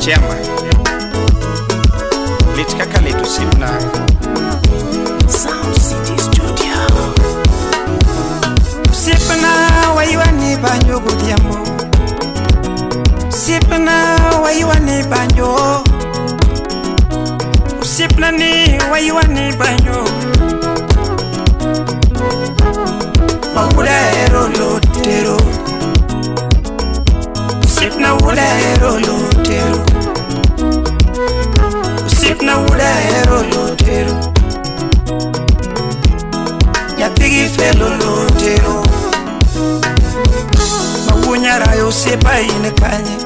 chairman lit kaka lit usipna Sound City Studio. Usipna waiwani banjo gudhiambo, usipna waiwani banjo, usipna ni waiwani banjo. Maulero lotero, usipna ulero lotero, usipna ulero lotero. Yatigi felo lotero, mawunyara yo sepa ine kanye,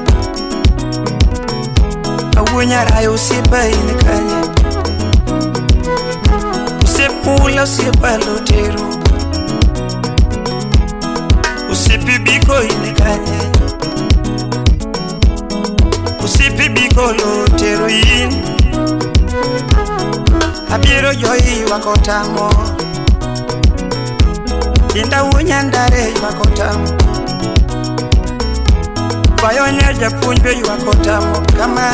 mawunyara yo sepa ine kanye. Usepula sepa lotero, usepibiko ine kanye, usepibiko lotero in. Abiero joyi wakotamo, inda unyandare wakotamo, bayonya japunjwe wakotamo, kama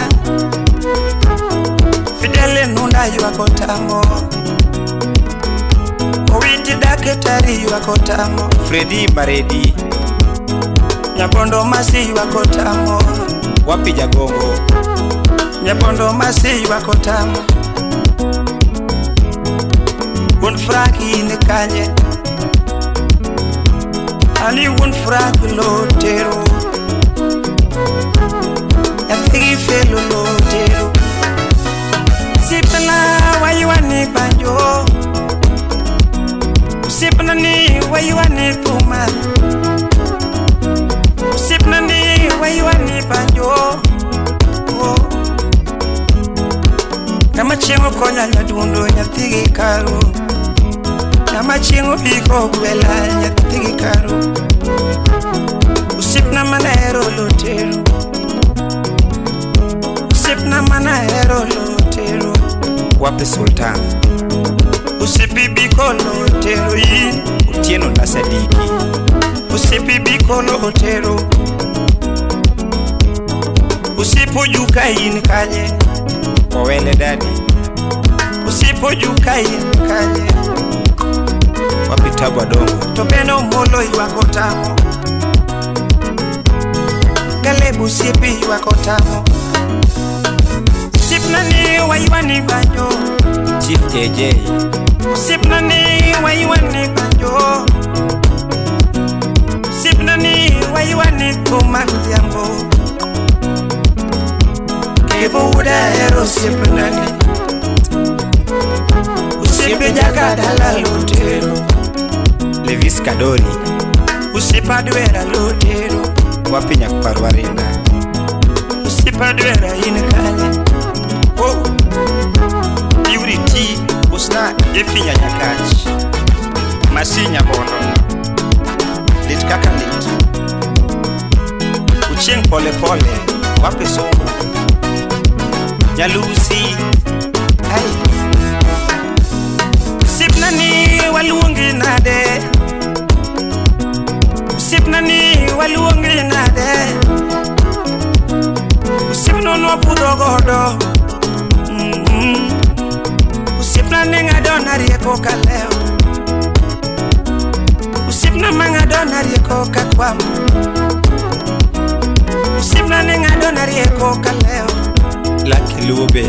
Fidele Nunda wakotamo, Owiti Daketari wakotamo, Freddy Baredi Nyabondo Masi wakotamo, wapi Jagongo Nyabondo Masi wakotamo, Unfraki ni kanye, ani unfraki lotero, yatigi felo lotero. Usipna waiwani banjo, usipna ni waiwani puma, usipna ni waiwani banjo. Kama chengo konya nyadundo nyatigi karo, kama chengo biko gwela nyatigi karo. Usipna manero lotero, usipna manero lotero. wapi Sultan Usipibiko lotero in, Utieno la Sadiki usipibiko lotero. Usipojuka in kanye, Owele Daddy usipojuka in kanye. wapi Tabwa Dongo Topeno molo iwakotamo, Galebu sipi iwakotamo. Sipna ni waiwani banjo, Chief JJ sipna ni waiwani banjo, sipna ni waiwani kumagudhiambo. Kevo udahero sipna ni, usipe jakadala lotero, Levis Kadori usipadwera lotero, wapi Nyakparwa Rinda usipadwera in kanye. oh Purity usna efinya nyakachi Masinya bono lit kaka lit Ucheng pole pole wapi Songo Nyalusi Ay, sipna ni waluongi nade, sipna ni waluongi nade, sipno no pudo godo, sipna ni ngadona rieko kaleo, sipna mangadona rieko kakwam, sipna ni ngadona rieko kaleo. Lucky Lube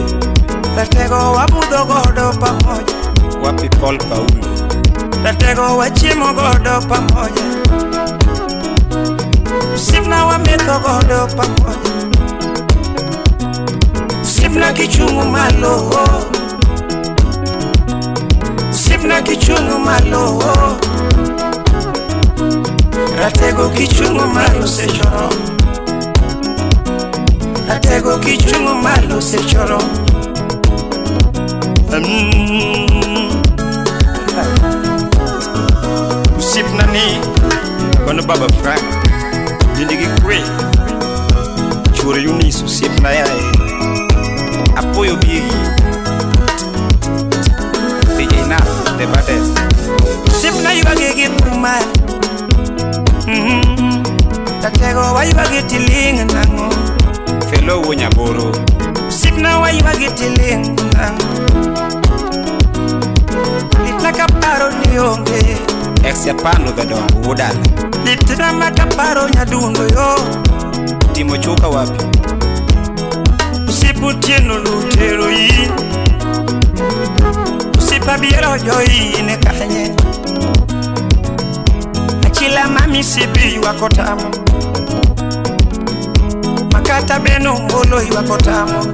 Tatego wabudo godo pamoja, wapi Paul Paulo tatego wachimo godo pamoja, usipna wametho godo pamoja. Usipna kichungu malo, usipna kichungu malo, ratego kichungu malo sechoro, ratego kichungu malo sechoro. Usipna ni Kono Baba Frank Jindigi kwe Chure Yunis usipna ya Apoyo Bigi DJ Na The Baddest Usipna yubagege puma, tatego wayubage tiling nango, Fellow Wonyabo Koro Sipna wa iwa gitiling Litaka paro nionge ex ya pando the don wudal Litina maka paro nyadundo yo Timo chuka wapi Usipu tieno lutero yi Usipa biero yo yi nekanye Achila mami sipi wako tamo Makata beno ngolo wako tamo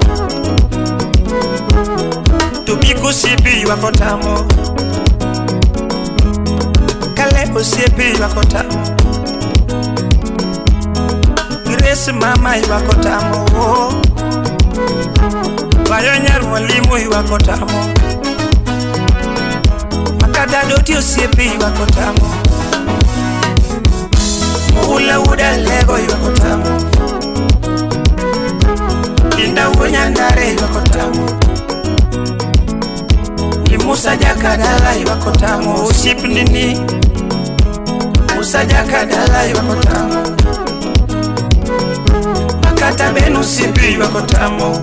Tubiku sipi wako tamo Kale sipi wako tamo Grace mama wako tamo Bayonyar mwalimu wako tamo Makata doti sipi wako tamo Ula uda lego wako tamo Inda unyandare wako tamo Ni Musa Jakadala wako tamo Usip nini Musa Jakadala wako tamo Makata benu sipi wako tamo